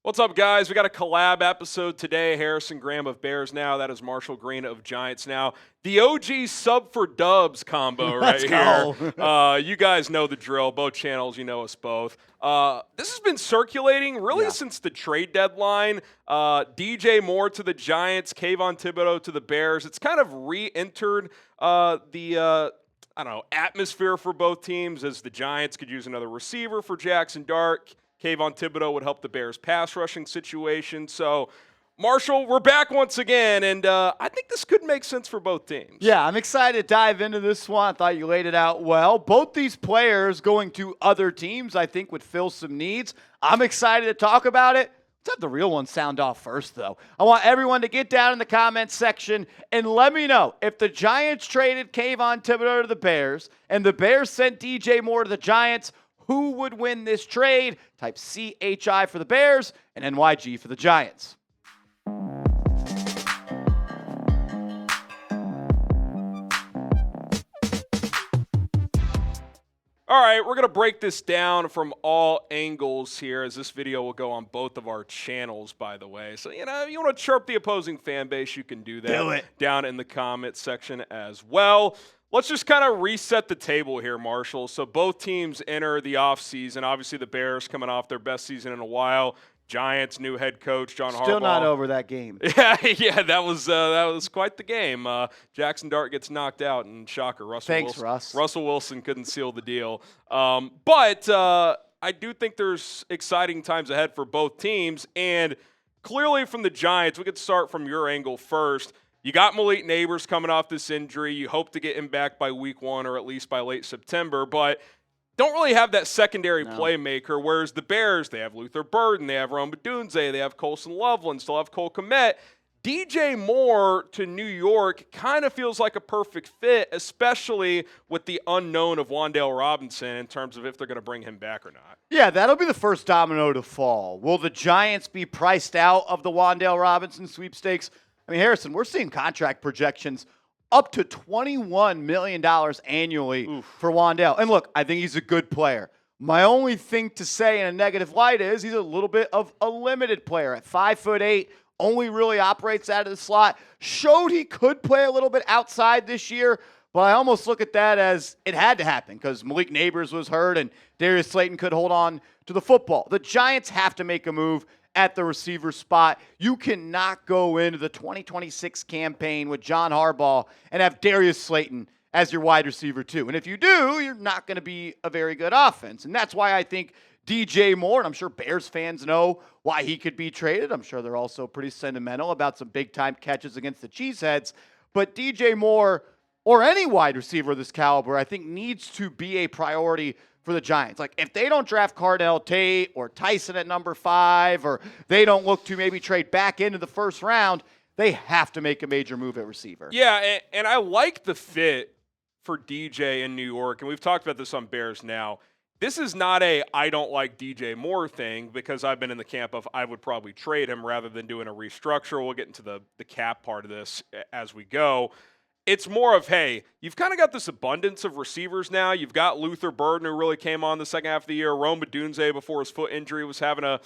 What's up, guys? We got a collab episode today. Harrison Graham of Bears now. That is Marshall Green of Giants now. The OG sub for dubs combo right here. You guys know the drill. Both channels, you know us both. This has been circulating really since the trade deadline. DJ Moore to the Giants, Kayvon Thibodeaux to the Bears. It's kind of re-entered the atmosphere for both teams, as the Giants could use another receiver for Jackson Dart. Kayvon Thibodeau would help the Bears' pass rushing situation. So, Marshall, we're back once again, and I think this could make sense for both teams. Yeah, I'm excited to dive into this one. I thought you laid it out well. Both these players going to other teams, I think, would fill some needs. I'm excited to talk about it. Let's have the real one sound off first, though. I want everyone to get down in the comments section and let me know if the Giants traded Kayvon Thibodeau to the Bears and the Bears sent DJ Moore to the Giants, who would win this trade? Type CHI for the Bears and NYG for the Giants. All right, we're going to break this down from all angles here, as this video will go on both of our channels, by the way. So, you want to chirp the opposing fan base, you can do that down in the comments section as well. Let's just kind of reset the table here, Marshall. So both teams enter the offseason. Obviously, the Bears coming off their best season in a while. Giants, new head coach, John Harbaugh. Still not over that game. Yeah, that was quite the game. Jackson Dart gets knocked out, and shocker, Russell Wilson couldn't seal the deal. But I do think there's exciting times ahead for both teams. And clearly from the Giants, we could start from your angle first. You got Malik Neighbors coming off this injury. You hope to get him back by week 1 or at least by late September, but don't really have that secondary playmaker, whereas the Bears, they have Luther Burden, they have Rome Odunze, they have Colson Loveland, still have Cole Kmet. DJ Moore to New York kind of feels like a perfect fit, especially with the unknown of Wan'Dale Robinson in terms of if they're going to bring him back or not. Yeah, that'll be the first domino to fall. Will the Giants be priced out of the Wan'Dale Robinson sweepstakes? I mean, Harrison, we're seeing contract projections up to $21 million annually for Wan'Dale. And look, I think he's a good player. My only thing to say in a negative light is he's a little bit of a limited player. At 5'8", only really operates out of the slot. Showed he could play a little bit outside this year, but I almost look at that as it had to happen because Malik Neighbors was hurt and Darius Slayton could hold on to the football. The Giants have to make a move at the receiver spot. You cannot go into the 2026 campaign with John Harbaugh and have Darius Slayton as your wide receiver too. And if you do, you're not going to be a very good offense. And that's why I think DJ Moore, and I'm sure Bears fans know why he could be traded. I'm sure they're also pretty sentimental about some big-time catches against the Cheeseheads. But DJ Moore, or any wide receiver of this caliber, I think needs to be a priority for the Giants. Like, if they don't draft Cardell Tate or Tyson at number 5, or they don't look to maybe trade back into the first round, they have to make a major move at receiver. Yeah, and I like the fit for DJ in New York, and we've talked about this on Bears Now. This is not a I don't like DJ Moore thing, because I've been in the camp of I would probably trade him rather than doing a restructure. We'll get into the cap part of this as we go. It's more of, hey, you've kind of got this abundance of receivers now. You've got Luther Burden, who really came on the second half of the year. Rome Odunze, before his foot injury, was having a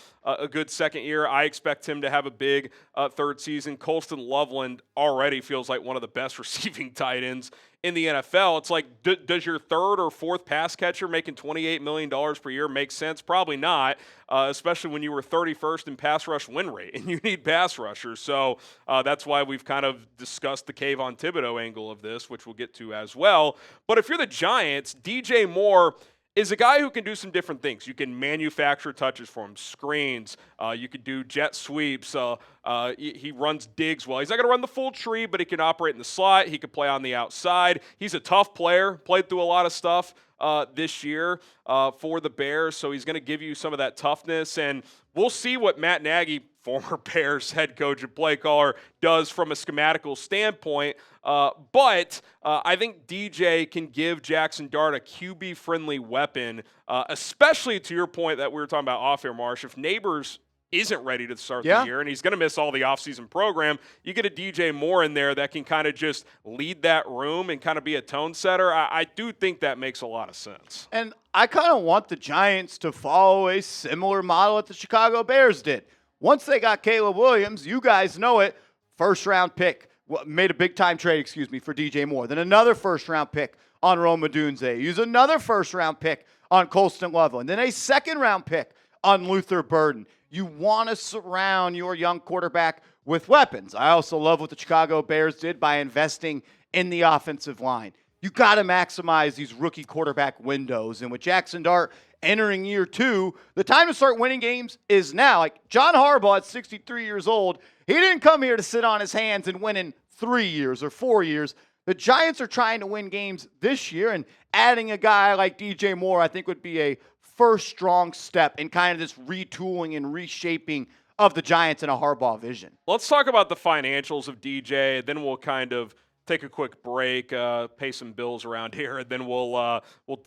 good second year. I expect him to have a big third season. Colston Loveland already feels like one of the best receiving tight ends in the NFL. It's like, does your third or fourth pass catcher making $28 million per year make sense? Probably not, especially when you were 31st in pass rush win rate, and you need pass rushers. So that's why we've kind of discussed the Kayvon Thibodeau angle of this, which we'll get to as well. But if you're the Giants, DJ Moore is a guy who can do some different things. You can manufacture touches for him, screens. You could do jet sweeps. He runs digs well. He's not going to run the full tree, but he can operate in the slot. He can play on the outside. He's a tough player, played through a lot of stuff this year for the Bears, so he's going to give you some of that toughness. And we'll see what Matt Nagy, former Bears head coach and play caller, does from a schematical standpoint. But I think DJ can give Jackson Dart a QB-friendly weapon, especially to your point that we were talking about off-air, Marsh. If Neighbors isn't ready to start the year and he's going to miss all the offseason program, you get a DJ Moore in there that can kind of just lead that room and kind of be a tone setter. I do think that makes a lot of sense. And I kind of want the Giants to follow a similar model that the Chicago Bears did. Once they got Caleb Williams, you guys know it, first-round pick. Made a big-time trade, for DJ Moore. Then another first-round pick on Rome Odunze. Use another first-round pick on Colston Loveland. Then a second-round pick on Luther Burden. You want to surround your young quarterback with weapons. I also love what the Chicago Bears did by investing in the offensive line. You got to maximize these rookie quarterback windows. And with Jackson Dart entering year 2, the time to start winning games is now. Like John Harbaugh at 63 years old, he didn't come here to sit on his hands and win in 3 years or 4 years. The Giants are trying to win games this year, and adding a guy like DJ Moore, I think, would be a first strong step in kind of this retooling and reshaping of the Giants in a Harbaugh vision. Let's talk about the financials of DJ, then we'll kind of take a quick break, pay some bills around here, and then we'll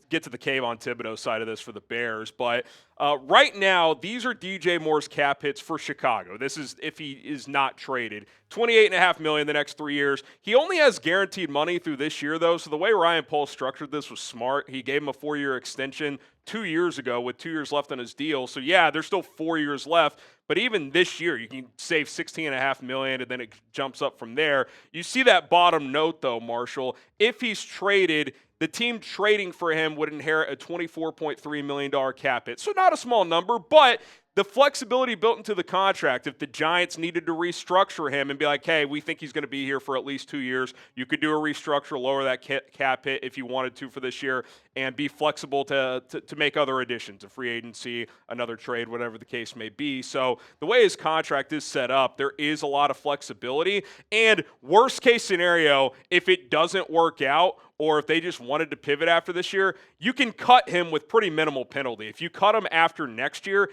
get to the Kayvon Thibodeau side of this for the Bears. But right now, these are DJ Moore's cap hits for Chicago. This is if he is not traded. $28.5 million the next 3 years. He only has guaranteed money through this year, though. So the way Ryan Poles structured this was smart. He gave him a 4-year extension 2 years ago with 2 years left on his deal. So yeah, there's still 4 years left. But even this year, you can save $16.5 million, and then it jumps up from there. You see that bottom note, though, Marshall. If he's traded, the team trading for him would inherit a $24.3 million cap hit. So not a small number, but the flexibility built into the contract, if the Giants needed to restructure him and be like, hey, we think he's going to be here for at least 2 years, you could do a restructure, lower that cap hit if you wanted to for this year, and be flexible to make other additions, a free agency, another trade, whatever the case may be. So the way his contract is set up, there is a lot of flexibility. And worst case scenario, if it doesn't work out, or if they just wanted to pivot after this year, you can cut him with pretty minimal penalty. If you cut him after next year,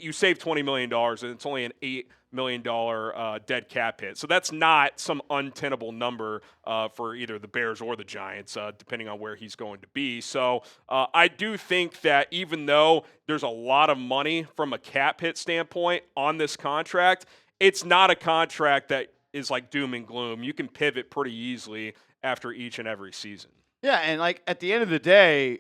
you save $20 million, and it's only an $8 million dead cap hit. So that's not some untenable number for either the Bears or the Giants, depending on where he's going to be. So I do think that even though there's a lot of money from a cap hit standpoint on this contract, it's not a contract that is like doom and gloom. You can pivot pretty easily after each and every season. Yeah, and like at the end of the day,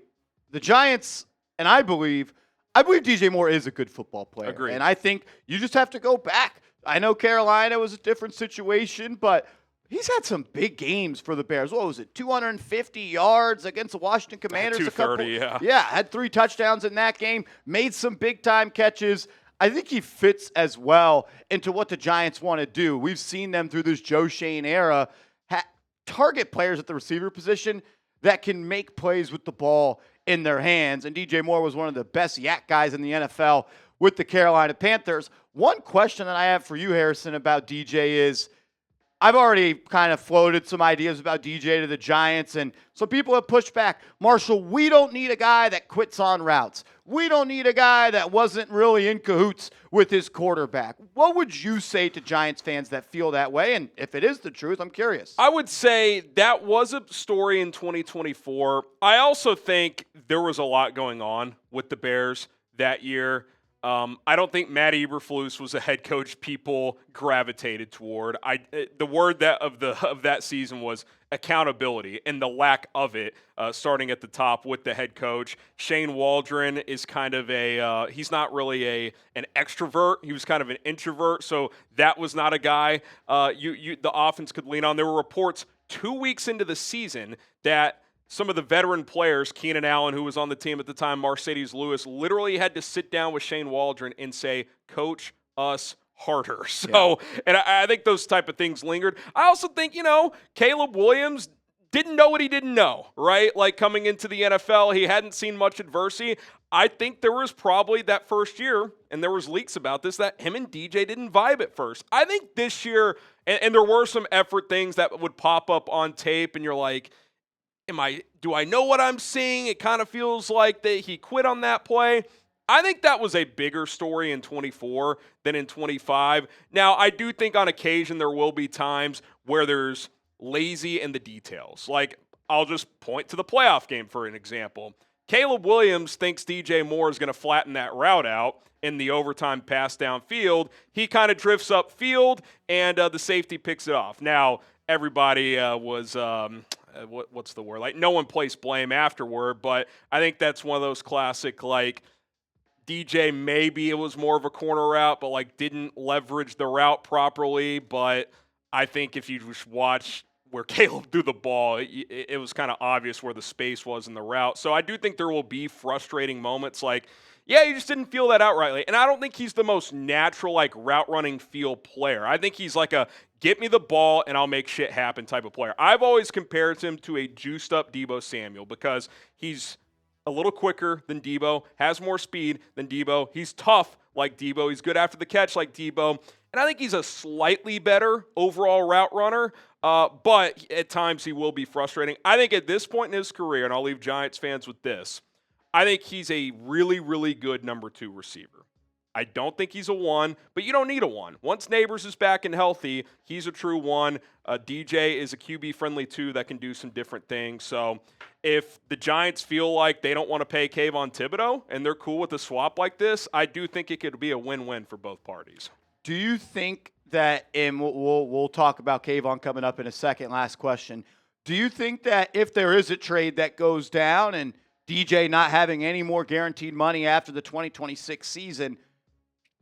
the Giants, and I believe DJ Moore is a good football player. Agreed. And I think you just have to go back. I know Carolina was a different situation, but he's had some big games for the Bears. What was it, 250 yards against the Washington Commanders? 230, Yeah, had 3 touchdowns in that game, made some big-time catches. I think he fits as well into what the Giants want to do. We've seen them through this Joe Schoen era target players at the receiver position that can make plays with the ball in their hands. And DJ Moore was one of the best yak guys in the NFL with the Carolina Panthers. One question that I have for you, Harrison, about DJ is, I've already kind of floated some ideas about DJ to the Giants, and some people have pushed back. Marshall, we don't need a guy that quits on routes. We don't need a guy that wasn't really in cahoots with his quarterback. What would you say to Giants fans that feel that way? And if it is the truth, I'm curious. I would say that was a story in 2024. I also think there was a lot going on with the Bears that year. I don't think Matt Eberflus was a head coach people gravitated toward. The word of that season was accountability, and the lack of it, starting at the top with the head coach. Shane Waldron is kind of he's not really an extrovert. He was kind of an introvert, so that was not a guy the offense could lean on. There were reports 2 weeks into the season that some of the veteran players, Keenan Allen, who was on the team at the time, Mercedes Lewis, literally had to sit down with Shane Waldron and say, coach us harder. So, and I think those type of things lingered. I also think, Caleb Williams didn't know what he didn't know, right? Like coming into the NFL, he hadn't seen much adversity. I think there was probably that first year, and there was leaks about this, that him and DJ didn't vibe at first. I think this year, and there were some effort things that would pop up on tape, and you're like, do I know what I'm seeing? It kind of feels like that he quit on that play. I think that was a bigger story in 24 than in 25. Now, I do think on occasion there will be times where there's lazy in the details. Like, I'll just point to the playoff game for an example. Caleb Williams thinks DJ Moore is going to flatten that route out in the overtime pass downfield. He kind of drifts upfield, and the safety picks it off. Now, everybody was what's the word? Like, no one placed blame afterward, but I think that's one of those classic, like, DJ, maybe it was more of a corner route, but like didn't leverage the route properly. But I think if you just watch where Caleb threw the ball, it was kind of obvious where the space was in the route. So I do think there will be frustrating moments like, yeah, you just didn't feel that out rightly. And I don't think he's the most natural, like, route running feel player. I think he's like a get me the ball and I'll make shit happen type of player. I've always compared him to a juiced up Deebo Samuel because he's a little quicker than Deebo, has more speed than Deebo. He's tough like Deebo. He's good after the catch like Deebo. And I think he's a slightly better overall route runner, but at times he will be frustrating. I think at this point in his career, and I'll leave Giants fans with this, I think he's a really, really good number 2 receiver. I don't think he's a 1, but you don't need a 1. Once Neighbors is back and healthy, he's a true 1. DJ is a QB-friendly 2 that can do some different things. So if the Giants feel like they don't want to pay Kayvon Thibodeau and they're cool with a swap like this, I do think it could be a win-win for both parties. Do you think that, and we'll talk about Kayvon coming up in a second, last question. Do you think that if there is a trade that goes down and DJ not having any more guaranteed money after the 2026 season,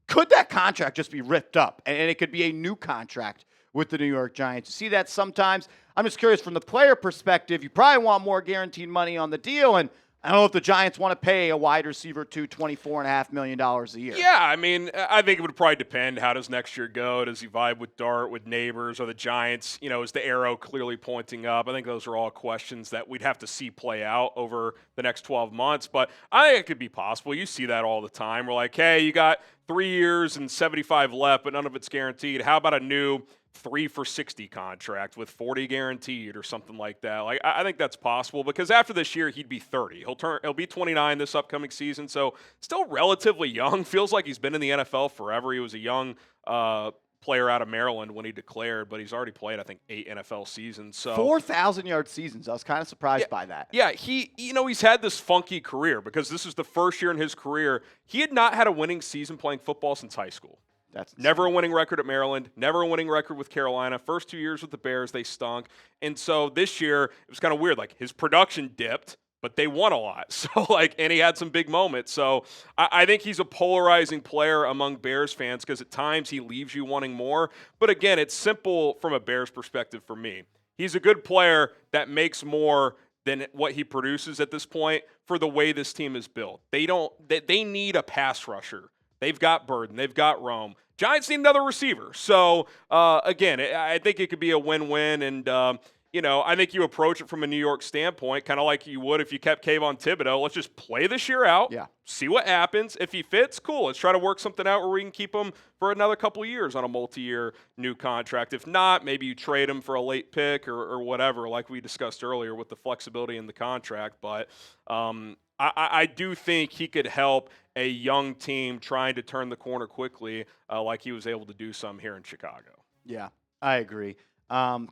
could that contract just be ripped up and it could be a new contract with the New York Giants? You see that sometimes. I'm just curious from the player perspective, you probably want more guaranteed money on the deal, and I don't know if the Giants want to pay a wide receiver to $24.5 million a year. Yeah, I mean, I think it would probably depend. How does next year go? Does he vibe with Dart, with Neighbors, or the Giants? You know, is the arrow clearly pointing up? I think those are all questions that we'd have to see play out over the next 12 months. But I think it could be possible. You see that all the time. We're like, hey, you got 3 years and 75 left, but none of it's guaranteed. How about a new 3 for $60 contract with 40 guaranteed or something like that? Like, I think that's possible because after this year he'd be 30. He'll be 29 this upcoming season, so still relatively young. Feels like he's been in the NFL forever. He was a young player out of Maryland when he declared, but he's already played, I think, 8 NFL seasons. So 4,000-yard seasons. I was kind of surprised by that. Yeah, he's had this funky career because this is the first year in his career. He had not had a winning season playing football since high school. That's never a winning record at Maryland, never a winning record with Carolina. First 2 years with the Bears, they stunk. And so this year, it was kind of weird. Like, his production dipped, but they won a lot. So, and he had some big moments. So I think he's a polarizing player among Bears fans because at times he leaves you wanting more. But again, it's simple from a Bears perspective for me. He's a good player that makes more than what he produces at this point for the way this team is built. They need a pass rusher. They've got Burden. They've got Rome. Giants need another receiver. So, again, I think it could be a win-win. And, I think you approach it from a New York standpoint, kind of like you would if you kept Kayvon Thibodeau. Let's just play this year out, see what happens. If he fits, cool. Let's try to work something out where we can keep him for another couple of years on a multi-year new contract. If not, maybe you trade him for a late pick or whatever, like we discussed earlier with the flexibility in the contract. But I do think he could help a young team trying to turn the corner quickly, like he was able to do some here in Chicago. Yeah, I agree.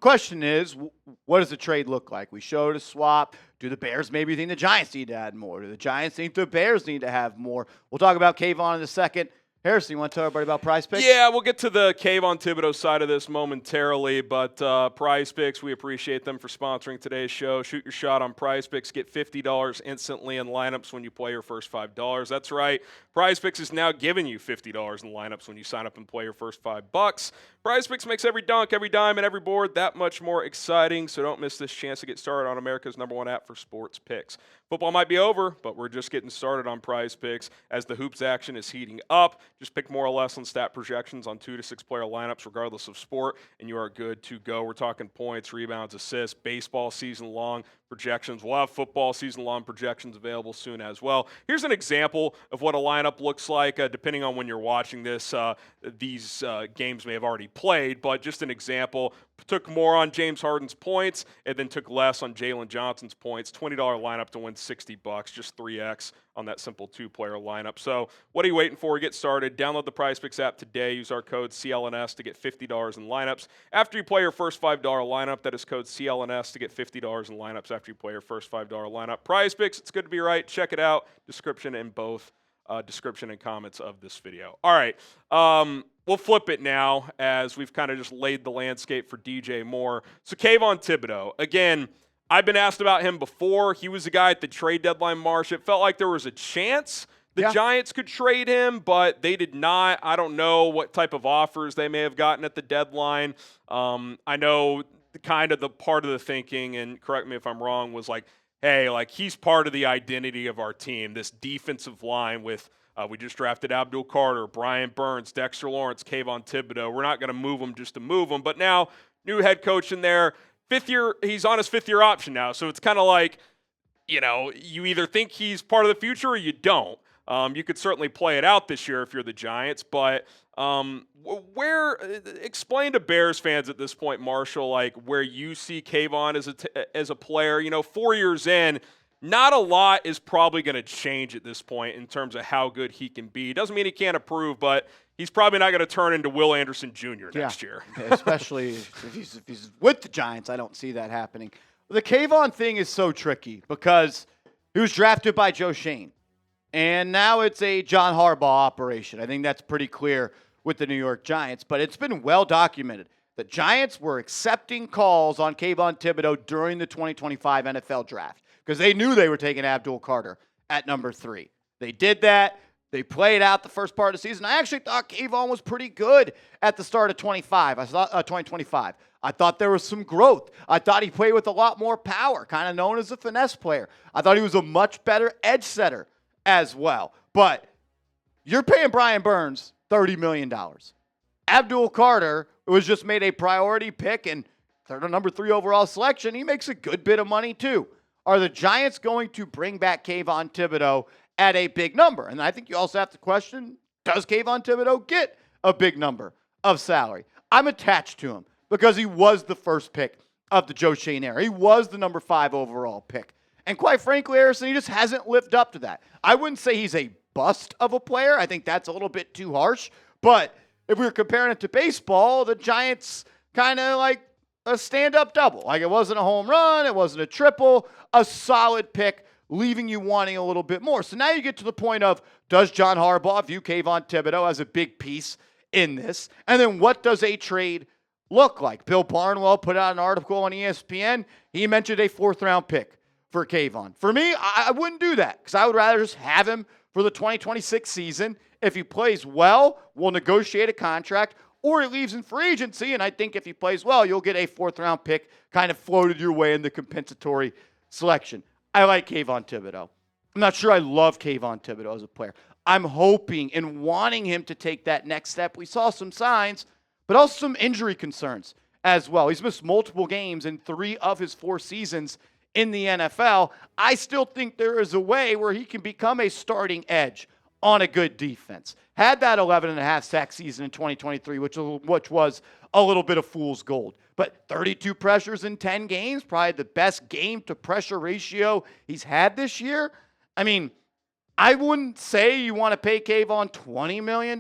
Question is, what does the trade look like? We showed a swap. Do the Bears maybe think the Giants need to add more? Do the Giants think the Bears need to have more? We'll talk about Kayvon in a second. Harrison, you want to tell everybody about PrizePicks? Yeah, we'll get to the Kayvon Thibodeau side of this momentarily, but PrizePicks, we appreciate them for sponsoring today's show. Shoot your shot on PrizePicks. Get $50 instantly in lineups when you play your first $5. That's right. PrizePicks is now giving you $50 in lineups when you sign up and play your first $5. PrizePicks makes every dunk, every dime, and every board that much more exciting, so don't miss this chance to get started on America's #1 app for sports picks. Football might be over, but we're just getting started on PrizePicks as the hoops action is heating up. Just pick more or less on stat projections on 2 to 6 player lineups, regardless of sport, and you are good to go. We're talking points, rebounds, assists, baseball season-long projections. We'll have football season-long projections available soon as well. Here's an example of what a lineup looks like, depending on when you're watching this. These games may have already played, but just an example. Took more on James Harden's points and then took less on Jalen Johnson's points. $20 lineup to win $60, just 3x on that simple 2-player lineup. So what are you waiting for? Get started. Download the PrizePicks app today. Use our code CLNS to get $50 in lineups. After you play your first $5 lineup, that is code CLNS to get $50 in lineups after you play your first $5 lineup. PrizePicks, it's good to be right. Check it out. Description in both description and comments of this video. All right. We'll flip it now as we've kind of just laid the landscape for DJ Moore. So Kayvon Thibodeau, again, I've been asked about him before. He was a guy at the trade deadline, Marsh. It felt like there was a chance The Giants could trade him, but they did not. I don't know what type of offers they may have gotten at the deadline. I know kind of the part of the thinking, and correct me if I'm wrong, was like, hey, like he's part of the identity of our team, this defensive line with we just drafted Abdul Carter, Brian Burns, Dexter Lawrence, Kayvon Thibodeau. We're not going to move him just to move him. But now, new head coach in there, fifth year, he's on his fifth-year option now. So it's kind of like, you know, you either think he's part of the future or you don't. You could certainly play it out this year if you're the Giants, but explain to Bears fans at this point, Marshall, like where you see Kayvon as a player. You know, 4 years in, not a lot is probably going to change at this point in terms of how good he can be. Doesn't mean he can't improve, but he's probably not going to turn into Will Anderson Jr. next year. Especially if he's with the Giants, I don't see that happening. The Kayvon thing is so tricky because he was drafted by Joe Schoen. And now it's a John Harbaugh operation. I think that's pretty clear with the New York Giants. But it's been well documented. The Giants were accepting calls on Kayvon Thibodeau during the 2025 NFL Draft because they knew they were taking Abdul Carter at number 3. They did that. They played out the first part of the season. I actually thought Kayvon was pretty good at the start of 2025. I thought there was some growth. I thought he played with a lot more power, kind of known as a finesse player. I thought he was a much better edge setter as well. But you're paying Brian Burns $30 million. Abdul Carter was just made a priority pick and number 3 overall selection. He makes a good bit of money too. Are the Giants going to bring back Kayvon Thibodeau at a big number? And I think you also have to question, does Kayvon Thibodeau get a big number of salary? I'm attached to him because he was the first pick of the Joe Schoen era. He was the number 5 overall pick. And quite frankly, Harrison, he just hasn't lived up to that. I wouldn't say he's a bust of a player. I think that's a little bit too harsh. But if we were comparing it to baseball, the Giants kind of like a stand-up double. Like it wasn't a home run, it wasn't a triple, a solid pick, leaving you wanting a little bit more. So now you get to the point of, does John Harbaugh view Kayvon Thibodeau as a big piece in this? And then what does a trade look like? Bill Barnwell put out an article on ESPN. He mentioned a 4th-round pick for Kayvon. For me, I wouldn't do that because I would rather just have him for the 2026 season. If he plays well, we'll negotiate a contract, or he leaves in free agency, and I think if he plays well, you'll get a 4th-round pick kind of floated your way in the compensatory selection. I like Kayvon Thibodeau. I'm not sure I love Kayvon Thibodeau as a player. I'm hoping and wanting him to take that next step. We saw some signs, but also some injury concerns as well. He's missed multiple games in 3 of his 4 seasons in the NFL. I still think there is a way where he can become a starting edge on a good defense. Had that 11.5 sack season in 2023, which was a little bit of fool's gold. But 32 pressures in 10 games, probably the best game-to-pressure ratio he's had this year. I mean, I wouldn't say you want to pay Kayvon $20 million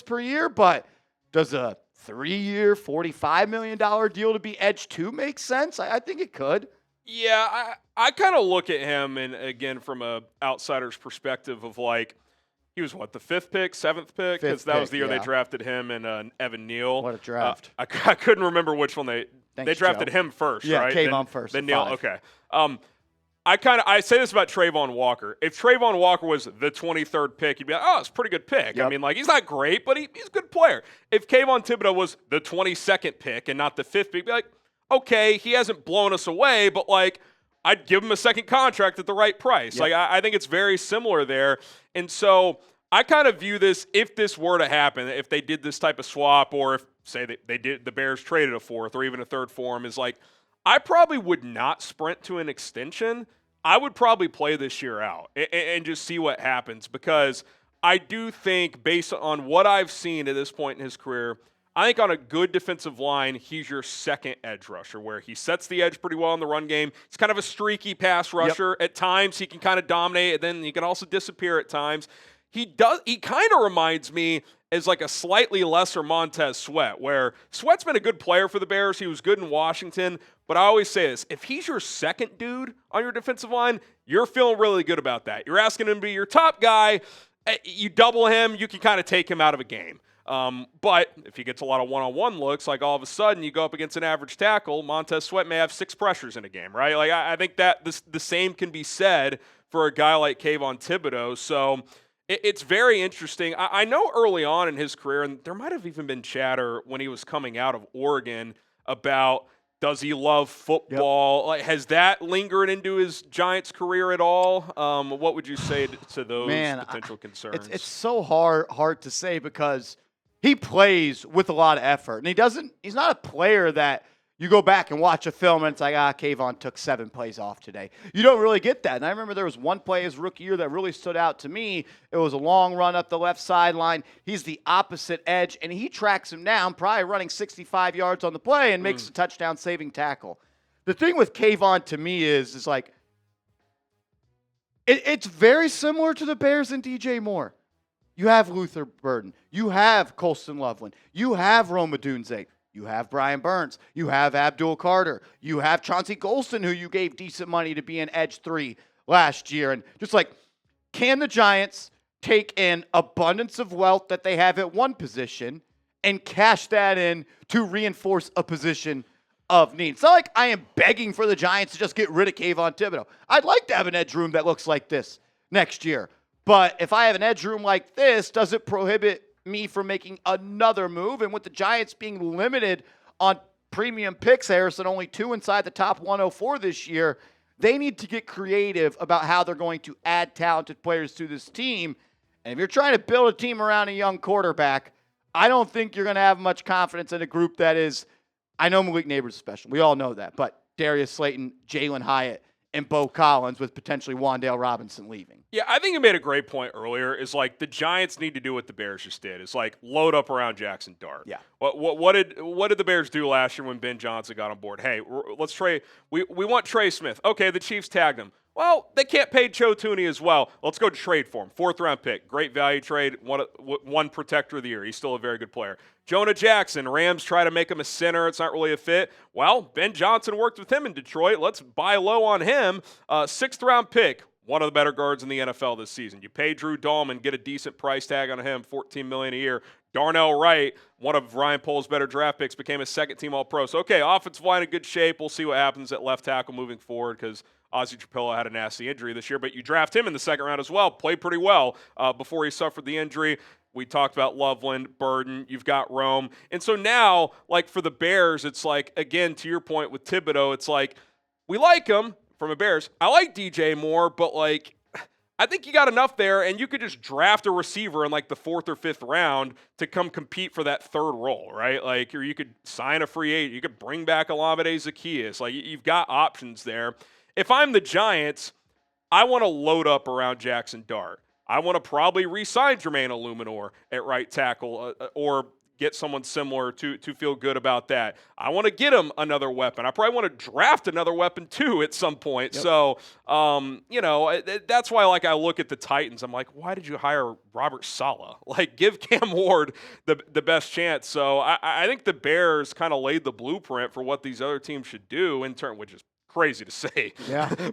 per year, but does a 3-year, $45 million deal to be edge 2 make sense? I think it could. Yeah, I kind of look at him, and again, from a outsider's perspective of like, he was what, the 5th pick, 7th pick? Because that was the year they drafted him and Evan Neal. What a draft. I couldn't remember which one they drafted him first, right? Yeah, Kayvon first. Then Neal, okay. I say this about Travon Walker. If Travon Walker was the 23rd pick, you'd be like, oh, it's a pretty good pick. Yep. I mean, like, he's not great, but he's a good player. If Kayvon Thibodeau was the 22nd pick and not the 5th pick, you'd be like, okay, he hasn't blown us away, but, like, I'd give him a second contract at the right price. Yep. Like, I think it's very similar there. And so I kind of view this, if this were to happen, if they did this type of swap, or if, say, the Bears traded a 4th or even a 3rd for him, is like, I probably would not sprint to an extension. I would probably play this year out and just see what happens, because I do think, based on what I've seen at this point in his career, I think on a good defensive line, he's your second edge rusher, where he sets the edge pretty well in the run game. He's kind of a streaky pass rusher. Yep. At times, he can kind of dominate, and then he can also disappear at times. He kind of reminds me as like a slightly lesser Montez Sweat, where Sweat's been a good player for the Bears. He was good in Washington. But I always say this, if he's your second dude on your defensive line, you're feeling really good about that. You're asking him to be your top guy. You double him, you can kind of take him out of a game. But if he gets a lot of one-on-one looks, like all of a sudden you go up against an average tackle, Montez Sweat may have 6 pressures in a game, right? Like I think that the same can be said for a guy like Kayvon Thibodeau. So It's very interesting. I know early on in his career, and there might have even been chatter when he was coming out of Oregon about does he love football? Yep. Like, has that lingered into his Giants career at all? What would you say to those potential concerns? It's so hard to say because he plays with a lot of effort, and he's not a player that you go back and watch a film and it's like, Kayvon took 7 plays off today. You don't really get that. And I remember there was one play his rookie year that really stood out to me. It was a long run up the left sideline. He's the opposite edge, and he tracks him down, probably running 65 yards on the play and makes a touchdown-saving tackle. The thing with Kayvon to me is like, it's very similar to the Bears and DJ Moore. You have Luther Burden. You have Colston Loveland. You have Rome Odunze. You have Brian Burns. You have Abdul Carter. You have Chauncey Golston, who you gave decent money to be an edge 3 last year. And just like, can the Giants take an abundance of wealth that they have at one position and cash that in to reinforce a position of need? It's not like I am begging for the Giants to just get rid of Kayvon Thibodeau. I'd like to have an edge room that looks like this next year. But if I have an edge room like this, does it prohibit me from making another move? And with the Giants being limited on premium picks, Harrison, only 2 inside the top 104 this year, they need to get creative about how they're going to add talented players to this team. And if you're trying to build a team around a young quarterback, I don't think you're going to have much confidence in a group that is, I know Malik Neighbors is special. We all know that. But Darius Slayton, Jalen Hyatt, and Bo Collins with potentially Wan'Dale Robinson leaving. Yeah, I think you made a great point earlier. Is like the Giants need to do what the Bears just did. It's like load up around Jackson Dart. Yeah. What did the Bears do last year when Ben Johnson got on board? Hey, let's trade. We want Trey Smith. Okay, the Chiefs tagged him. Well, they can't pay Joe Tooney as well. Let's go trade for him. 4th-round pick. Great value trade. One protector of the year. He's still a very good player. Jonah Jackson. Rams try to make him a center. It's not really a fit. Well, Ben Johnson worked with him in Detroit. Let's buy low on him. 6th-round pick. One of the better guards in the NFL this season. You pay Drew Dahlman, get a decent price tag on him, $14 million a year. Darnell Wright, one of Ryan Pohl's better draft picks, became a second-team All-Pro. So, okay, offensive line in good shape. We'll see what happens at left tackle moving forward because Ozzie Trapillo had a nasty injury this year, but you draft him in the 2nd round as well. Played pretty well before he suffered the injury. We talked about Loveland, Burden. You've got Rome. And so now, like for the Bears, it's like, again, to your point with Thibodeau, it's like we like him from the Bears. I like DJ Moore, but like I think you got enough there, and you could just draft a receiver in like the 4th or 5th round to come compete for that 3rd role, right? Like, or you could sign a free agent. You could bring back Olamide Zaccheaus. Like, you've got options there. If I'm the Giants, I want to load up around Jackson Dart. I want to probably re-sign Jermaine Illuminor at right tackle or get someone similar to feel good about that. I want to get him another weapon. I probably want to draft another weapon too at some point. Yep. So, that's why like I look at the Titans. I'm like, why did you hire Robert Saleh? Like, give Cam Ward the best chance. So I think the Bears kind of laid the blueprint for what these other teams should do in turn, which is crazy to say,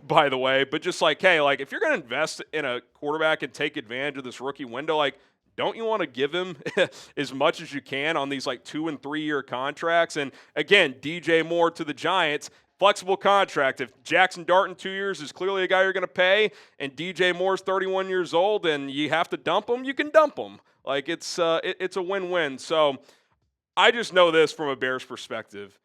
by the way. But just like, hey, like if you're going to invest in a quarterback and take advantage of this rookie window, like, don't you want to give him as much as you can on these like 2- and 3-year contracts? And again, DJ Moore to the Giants, flexible contract. If Jackson Dart in 2 years is clearly a guy you're going to pay, and DJ Moore's 31 years old and you have to dump him, you can dump him. Like it's a win-win. So I just know this from a Bears perspective.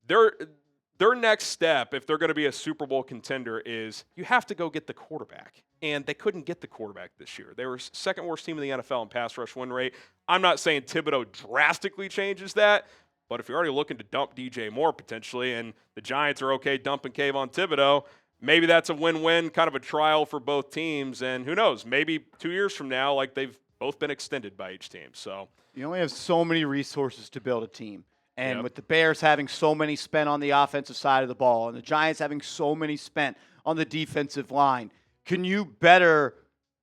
Their next step, if they're going to be a Super Bowl contender, is you have to go get the quarterback. And they couldn't get the quarterback this year. They were 2nd worst team in the NFL in pass rush win rate. I'm not saying Thibodeau drastically changes that, but if you're already looking to dump DJ Moore potentially, and the Giants are okay dumping Kayvon Thibodeau, maybe that's a win-win, kind of a trial for both teams. And who knows, maybe 2 years from now, like they've both been extended by each team. So you only have so many resources to build a team. And with the Bears having so many spent on the offensive side of the ball and the Giants having so many spent on the defensive line, can you better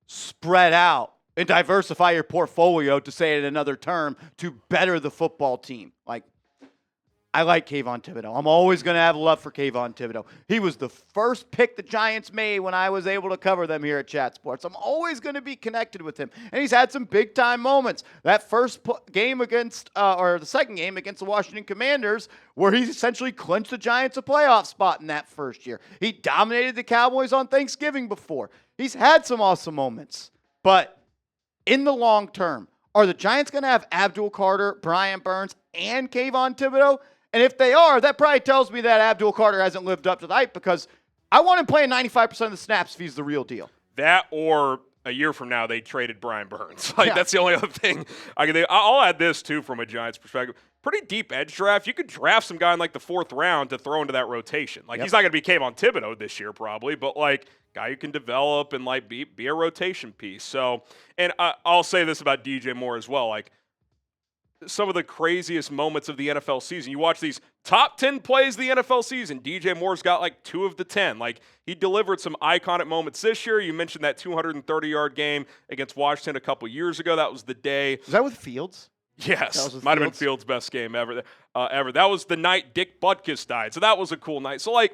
spread out and diversify your portfolio, to say it in another term, to better the football team? Like, I like Kayvon Thibodeau. I'm always going to have love for Kayvon Thibodeau. He was the first pick the Giants made when I was able to cover them here at Chat Sports. I'm always going to be connected with him. And he's had some big-time moments. That first game against, or the second game against the Washington Commanders, where he essentially clinched the Giants a playoff spot in that first year. He dominated the Cowboys on Thanksgiving before. He's had some awesome moments. But in the long term, are the Giants going to have Abdul Carter, Brian Burns, and Kayvon Thibodeau? And if they are, that probably tells me that Abdul Carter hasn't lived up to the hype, because I want him playing 95% of the snaps if he's the real deal. That, or a year from now, they traded Brian Burns. That's the only other thing I can think. I'll add this, too, from a Giants perspective. Pretty deep edge draft. You could draft some guy in like the 4th round to throw into that rotation. He's not going to be Kayvon Thibodeau this year probably, but guy you can develop and be a rotation piece. So, and I'll say this about DJ Moore as well. Some of the craziest moments of the NFL season. You watch these top 10 plays of the NFL season. DJ Moore's got 2 of the 10. He delivered some iconic moments this year. You mentioned that 230-yard game against Washington a couple years ago. That was the day. Was that with Fields? Yes, might have been Fields' best game ever. That was the night Dick Butkus died. So that was a cool night. So I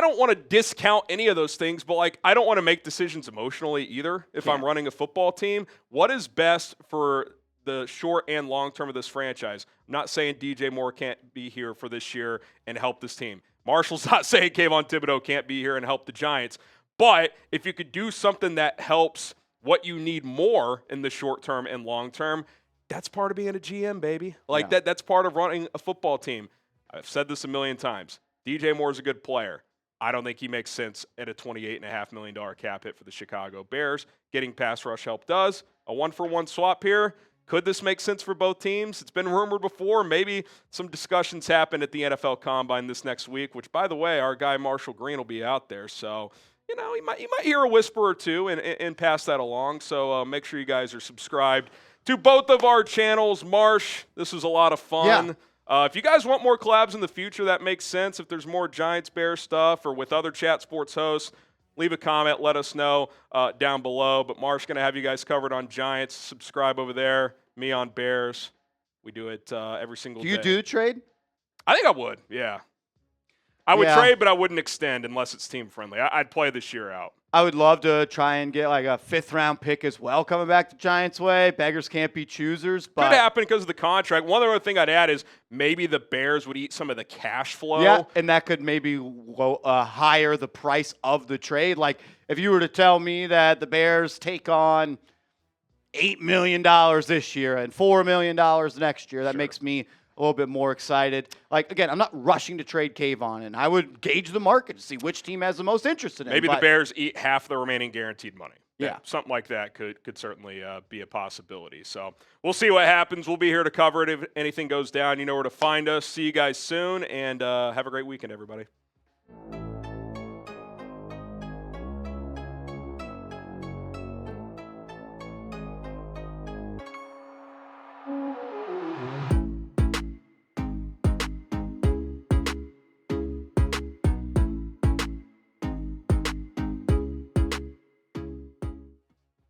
don't want to discount any of those things, but I don't want to make decisions emotionally either if I'm running a football team. What is best for the short and long term of this franchise? I'm not saying DJ Moore can't be here for this year and help this team. Marshall's not saying Kayvon Thibodeau can't be here and help the Giants. But if you could do something that helps what you need more in the short term and long term, that's part of being a GM, baby. That's part of running a football team. I've said this a million times. DJ Moore's a good player. I don't think he makes sense at a $28.5 million cap hit for the Chicago Bears. Getting pass rush help does. A 1-for-1 swap here. Could this make sense for both teams? It's been rumored before. Maybe some discussions happen at the NFL Combine this next week, which, by the way, our guy Marshall Green will be out there. So, you might hear a whisper or two and pass that along. So make sure you guys are subscribed to both of our channels. Marsh, this was a lot of fun. Yeah. If you guys want more collabs in the future, that makes sense. If there's more Giants-Bears stuff or with other Chat Sports hosts, leave a comment. Let us know down below. But Marsh going to have you guys covered on Giants. Subscribe over there. Me on Bears. We do it every single day. Do you do the trade? I think I would, yeah. I would trade, but I wouldn't extend unless it's team-friendly. I'd play this year out. I would love to try and get a 5th-round pick as well coming back the Giants' way. Beggars can't be choosers. But could happen because of the contract. One other thing I'd add is maybe the Bears would eat some of the cash flow. Yeah, and that could maybe higher the price of the trade. If you were to tell me that the Bears take on $8 million this year and $4 million next year, that makes me a little bit more excited. Again, I'm not rushing to trade Kayvon, and I would gauge the market to see which team has the most interest in him. Maybe the Bears eat half the remaining guaranteed money. Yeah. Something like that could certainly be a possibility. So we'll see what happens. We'll be here to cover it if anything goes down. You know where to find us. See you guys soon, and have a great weekend, everybody.